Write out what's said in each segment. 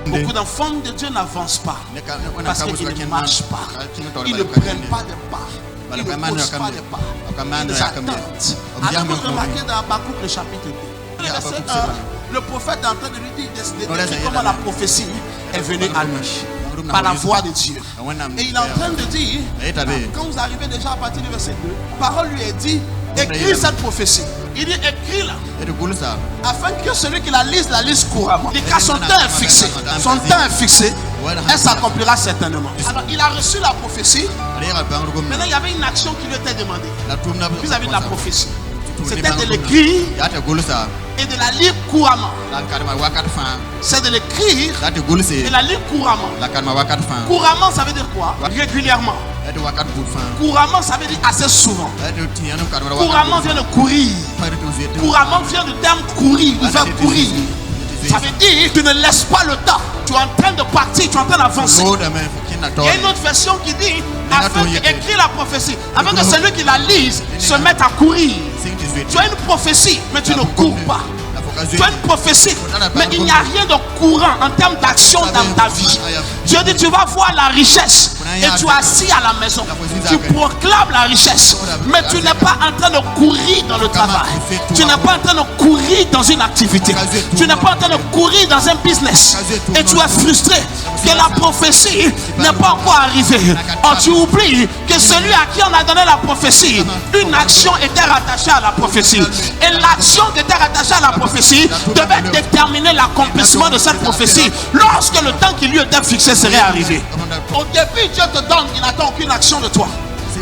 Beaucoup d'enfants de Dieu n'avancent pas parce qu'ils ne marchent pas. Ils ne prennent pas de pas. Ils ne posent pas de pas. Ils attendent. Alors vous remarquez dans Habakkuk le chapitre 2. Le verset 1, le prophète est en train de lui dire comment la prophétie est venue à lui par la voix de Dieu. Et il est en train de dire, quand vous arrivez déjà à partir du verset 2, la parole lui est dit, écris cette prophétie. Il dit écris-la afin que celui qui la lise couramment. Car son temps est fixé. Son temps est fixé. Elle s'accomplira certainement. Alors il a reçu la prophétie. Maintenant il y avait une action qui lui était demandée vis-à-vis de la prophétie. C'était de l'écrire et de la lire couramment. C'est de l'écrire et de la lire couramment. Couramment, ça veut dire quoi? Régulièrement. Couramment, ça veut dire assez souvent. Couramment vient de courir. Couramment vient du terme courir, de faire courir. Ça veut dire que tu ne laisses pas le temps. Tu es en train de partir, tu es en train d'avancer. Il y a une autre version qui dit afin d'écrire la prophétie, afin que celui qui la lise se mette à courir. Tu as une prophétie, mais tu ne cours pas. Tu as une prophétie, mais il n'y a rien de courant en termes d'action dans ta vie. Dieu dit tu vas voir la richesse et tu es assis à la maison. Tu proclames la richesse, mais tu n'es pas en train de courir dans le travail. Tu n'es pas en train de courir dans une activité. Tu n'es pas en train de courir dans un business. Et tu es frustré que la prophétie n'est pas encore arrivée. Or tu oublies que celui à qui on a donné la prophétie, une action était rattachée à la prophétie. Et l'action qui était rattachée à la prophétie devait déterminer l'accomplissement de cette prophétie lorsque le temps qui lui était fixé serait arrivé. Au début, Dieu te donne, il n'attend aucune action de toi.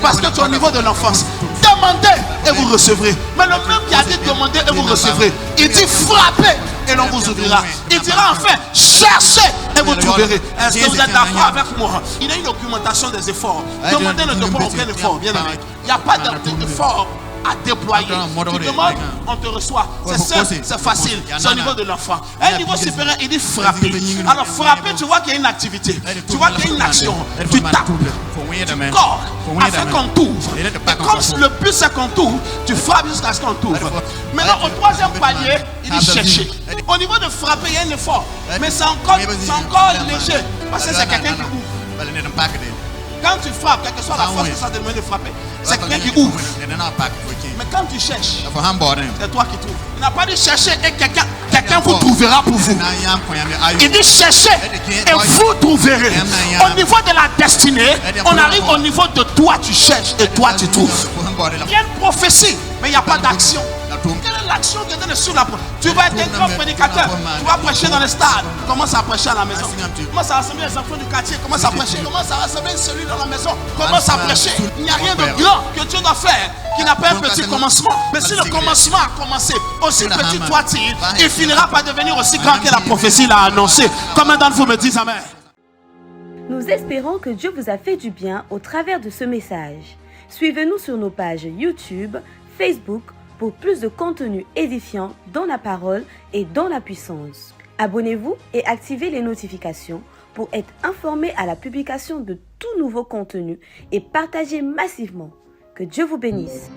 Parce que tu es au niveau de l'enfance. Demandez et vous recevrez. Mais le même qui a dit demandez et vous recevrez, il dit frappez et l'on vous ouvrira. Il dira enfin cherchez et vous trouverez. Est-ce que vous êtes d'accord avec moi? Il y a une documentation des efforts. Demandez ne demande aucun effort, bien aimé. Il n'y a pas d'effort à déployer. Tu demandes, on te reçoit. C'est simple, c'est facile. C'est au niveau de l'enfant. À un niveau supérieur, il dit frapper. Alors frapper, tu vois qu'il y a une activité. Tu vois qu'il y a une action. Tu tapes. Tu corps afin qu'on t'ouvre. Et comme le but c'est qu'on t'ouvre, tu frappes jusqu'à ce qu'on t'ouvre. Maintenant, au troisième palier, il dit chercher. Au niveau de frapper, il y a un effort. Mais c'est encore léger. Parce que c'est quelqu'un qui ouvre. Quand tu frappes, quelle que soit la force que ça te demande de frapper, c'est quelqu'un qui ouvre. Mais quand tu cherches, c'est toi qui trouves. Il n'a pas dit chercher et quelqu'un vous trouvera pour vous. Il dit chercher et vous trouverez. Au niveau de la destinée, on arrive au niveau de toi tu cherches et toi tu trouves. Il y a une prophétie, mais il n'y a pas d'action. Quelle est l'action qui est donnée sur la prophétie? Tu vas être un grand prédicateur. Tu vas prêcher dans les stades. Commence à prêcher à la maison. Commence à rassembler les enfants du quartier. Commence à prêcher. Commence à rassembler celui dans la maison. Commence à prêcher. Il n'y a rien de grand que Dieu doit faire qui n'a pas un petit commencement. Mais si le commencement a commencé, aussi petit soit-il, il finira par devenir aussi grand que la prophétie l'a annoncé. Combien d'entre vous me disent amen? Nous espérons que Dieu vous a fait du bien au travers de ce message. Suivez-nous sur nos pages YouTube, Facebook, pour plus de contenu édifiant dans la parole et dans la puissance. Abonnez-vous et activez les notifications pour être informé à la publication de tout nouveau contenu et partagez massivement. Que Dieu vous bénisse.